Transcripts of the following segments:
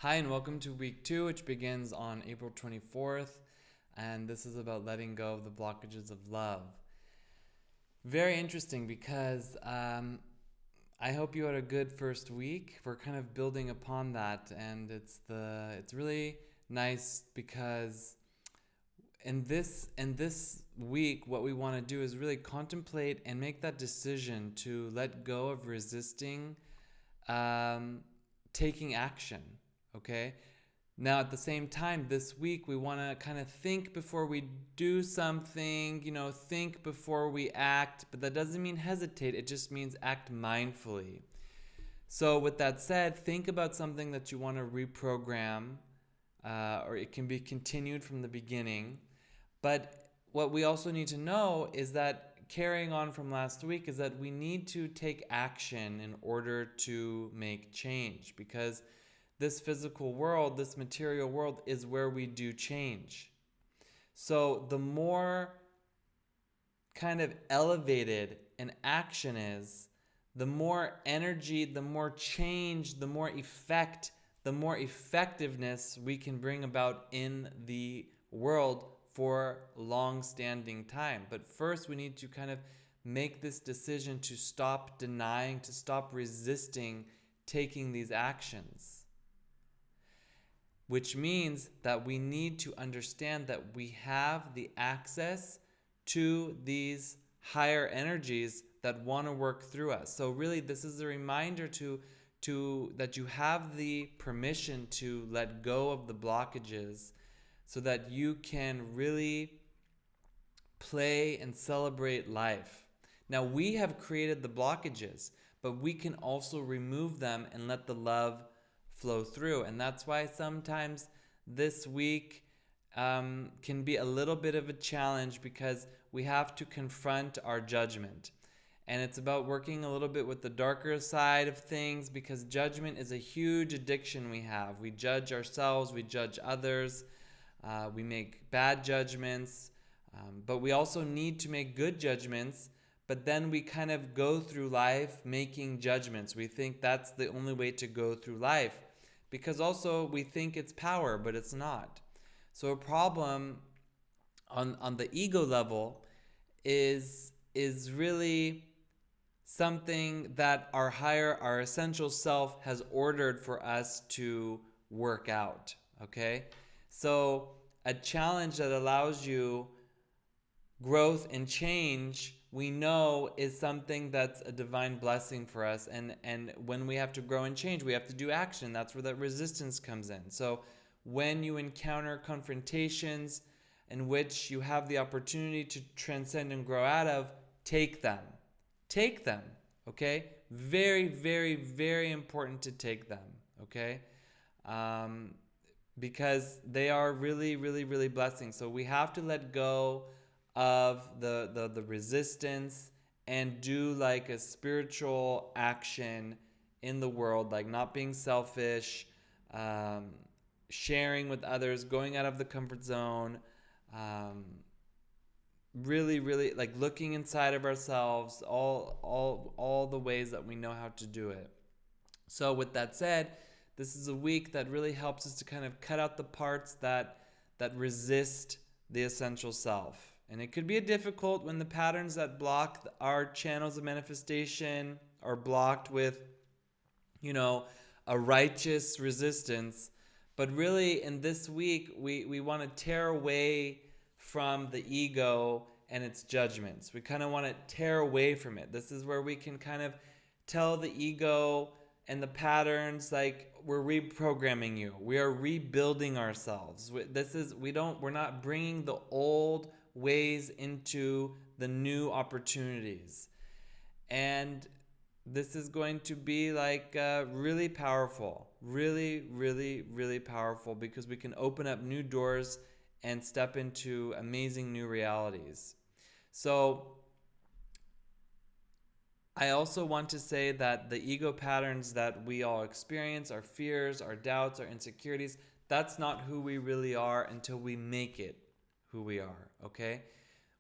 Hi, and welcome to week 2, which begins on April 24th. And this is about letting go of the blockages of love. Very interesting because I hope you had a good first week. We're kind of building upon that, and it's really nice because in this week, what we want to do is really contemplate and make that decision to let go of resisting um, taking action. Okay. Now, at the same time, this week, we want to kind of think before we do something, think before we act, but that doesn't mean hesitate. It just means act mindfully. So, with that said, think about something that you want to reprogram, or it can be continued from the beginning. But what we also need to know is that carrying on from last week is that we need to take action in order to make change, because this physical world, this material world, is where we do change. So the more kind of elevated an action is, the more energy, the more change, the more effect, the more effectiveness we can bring about in the world for long-standing time. But first, we need to kind of make this decision to stop denying, to stop resisting taking these actions, which means that we need to understand that we have the access to these higher energies that want to work through us. So really, this is a reminder to that you have the permission to let go of the blockages so that you can really play and celebrate life. Now, we have created the blockages, but we can also remove them and let the love flow through. And that's why sometimes this week can be a little bit of a challenge, because we have to confront our judgment. And it's about working a little bit with the darker side of things, because judgment is a huge addiction we have. We judge ourselves, we judge others, we make bad judgments, but we also need to make good judgments. But then we kind of go through life making judgments. We think that's the only way to go through life, because also we think it's power, but it's not. So a problem on the ego level is really something that our essential self has ordered for us to work out. Okay? So a challenge that allows you growth and change, we know, is something that's a divine blessing for us. And when we have to grow and change, we have to do action. That's where that resistance comes in. So when you encounter confrontations in which you have the opportunity to transcend and grow out of, take them. Take them, okay? Very, very, very important to take them, okay? Because they are really, really, really blessings. So we have to let go of the resistance and do like a spiritual action in the world, like not being selfish, sharing with others, going out of the comfort zone, really, really like looking inside of ourselves, all the ways that we know how to do it. So with that said, this is a week that really helps us to kind of cut out the parts that resist the essential self. And it could be difficult when the patterns that block our channels of manifestation are blocked with, a righteous resistance. But really, in this week, we want to tear away from the ego and its judgments. We kind of want to tear away from it. This is where we can kind of tell the ego and the patterns, like, we're reprogramming you. We are rebuilding ourselves. We're not bringing the old ways into the new opportunities. And this is going to be like really powerful, really, really, really powerful, because we can open up new doors and step into amazing new realities. So I also want to say that the ego patterns that we all experience, our fears, our doubts, our insecurities, that's not who we really are until we make it who we are, okay?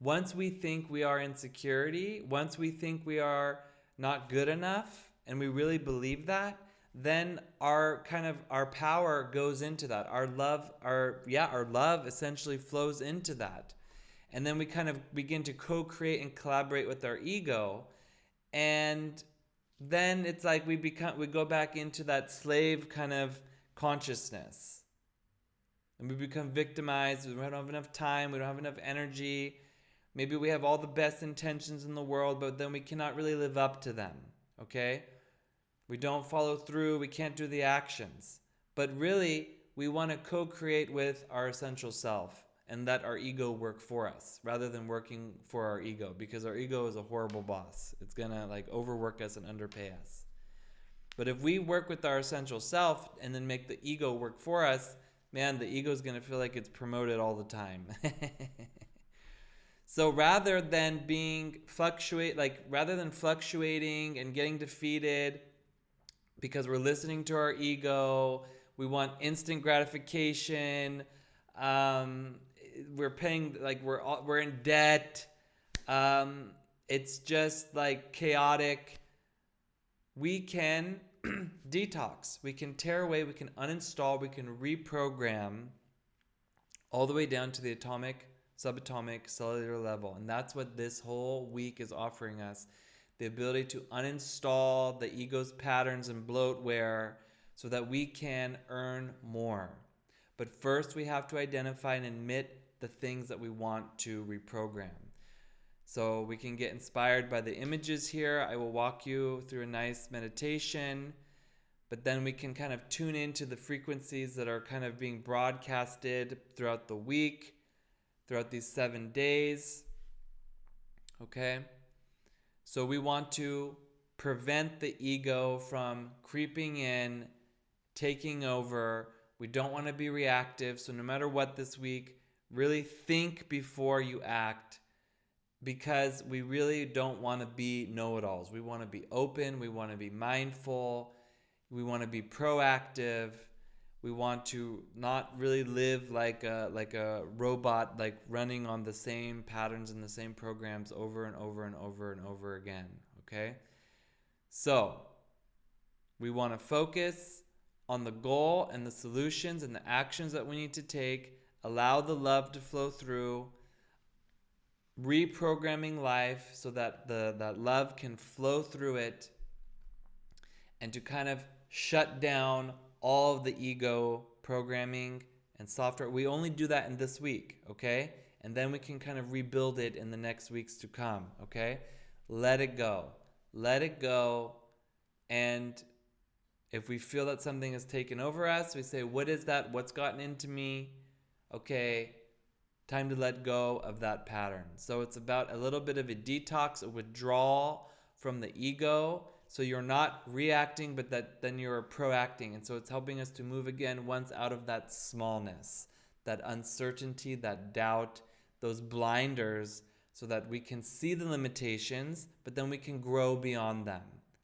Once we think we are insecurity, once we think we are not good enough, and we really believe that, then our power goes into that. Our love essentially flows into that. And then we kind of begin to co-create and collaborate with our ego. And then it's like we go back into that slave kind of consciousness. And we become victimized. We don't have enough time. We don't have enough energy. Maybe we have all the best intentions in the world, but then we cannot really live up to them. Okay? We don't follow through. We can't do the actions. But really, we want to co-create with our essential self and let our ego work for us rather than working for our ego, because our ego is a horrible boss. It's going to like overwork us and underpay us. But if we work with our essential self and then make the ego work for us, man, the ego is going to feel like it's promoted all the time. So rather than fluctuating and getting defeated because we're listening to our ego, we want instant gratification. We're paying, like we're in debt. It's just like chaotic. We can detox. We can tear away. We can uninstall. We can reprogram all the way down to the atomic, subatomic, cellular level. And that's what this whole week is offering us. The ability to uninstall the ego's patterns and bloatware so that we can earn more. But first we have to identify and admit the things that we want to reprogram. So we can get inspired by the images here. I will walk you through a nice meditation, but then we can kind of tune into the frequencies that are kind of being broadcasted throughout the week, throughout these 7 days. Okay? So we want to prevent the ego from creeping in, taking over. We don't want to be reactive. So no matter what this week, really think before you act, because we really don't want to be know-it-alls. We want to be open. We want to be mindful. We want to be proactive. We want to not really live like a robot, like running on the same patterns and the same programs over and over and over and over again. Okay? So we want to focus on the goal and the solutions and the actions that we need to take. Allow the love to flow through. Reprogramming life so that that love can flow through it, and to kind of shut down all of the ego programming and software. We only do that in this week, okay? And then we can kind of rebuild it in the next weeks to come, okay? Let it go. Let it go. And if we feel that something has taken over us, we say, what is that? What's gotten into me? Okay, time to let go of that pattern. So it's about a little bit of a detox, a withdrawal from the ego. So you're not reacting, but then you're proacting. And so it's helping us to move again once out of that smallness, that uncertainty, that doubt, those blinders, so that we can see the limitations, but then we can grow beyond them.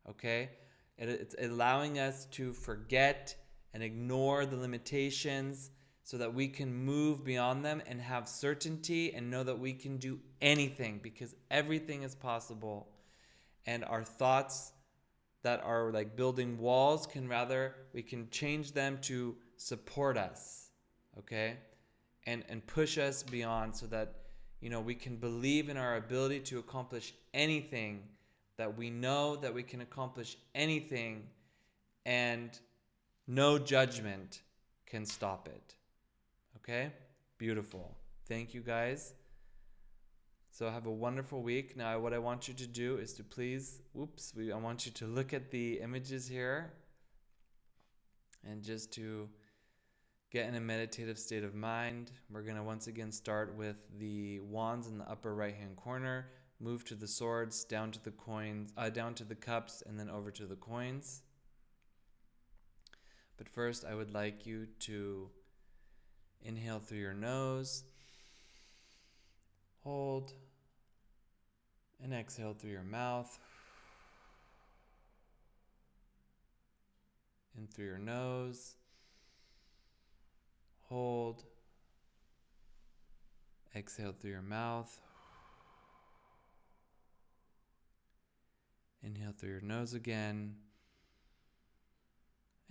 Okay? It's allowing us to forget and ignore the limitations, so that we can move beyond them and have certainty and know that we can do anything, because everything is possible. And our thoughts that are like building walls we can change them to support us, okay? And push us beyond, so that, we can believe in our ability to accomplish anything, that we know that we can accomplish anything, and no judgment can stop it. Okay? Beautiful. Thank you, guys. So have a wonderful week. Now, what I want you to do is to I want you to look at the images here, and just to get in a meditative state of mind. We're going to once again start with the wands in the upper right-hand corner, move to the swords, down to the coins, down to the cups, and then over to the coins. But first, I would like you to inhale through your nose, hold, and exhale through your mouth. In through your nose, hold, exhale through your mouth. Inhale through your nose again,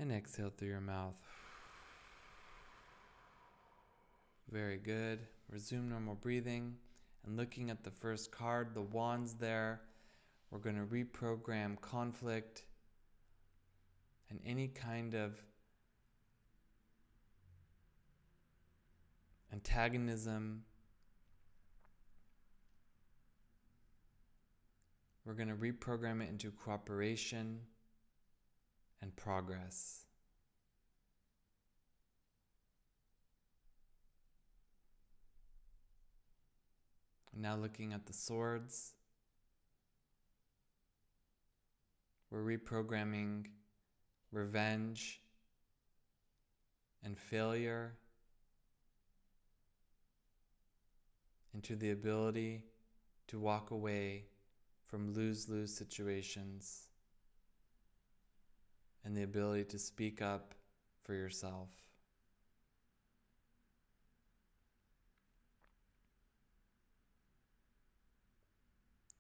And exhale through your mouth. Very good. Resume normal breathing. And looking at the first card, the wands there, we're going to reprogram conflict and any kind of antagonism. We're going to reprogram it into cooperation and progress. Now looking at the swords, we're reprogramming revenge and failure into the ability to walk away from lose-lose situations and the ability to speak up for yourself.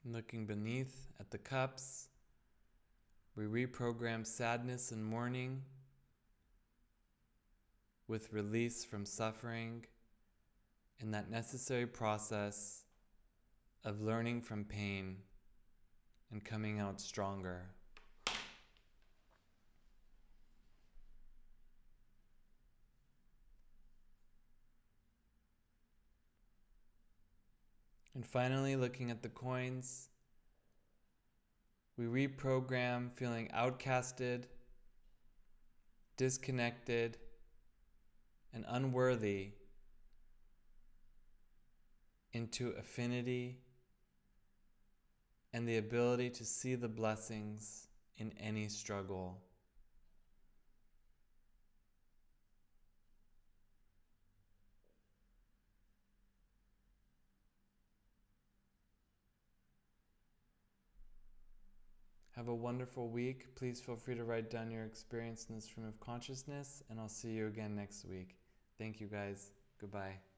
Looking beneath at the cups, we reprogram sadness and mourning with release from suffering in that necessary process of learning from pain and coming out stronger. And finally, looking at the coins, we reprogram feeling outcasted, disconnected, and unworthy into affinity and the ability to see the blessings in any struggle. Have a wonderful week. Please feel free to write down your experience in this stream of consciousness, and I'll see you again next week. Thank you, guys. Goodbye.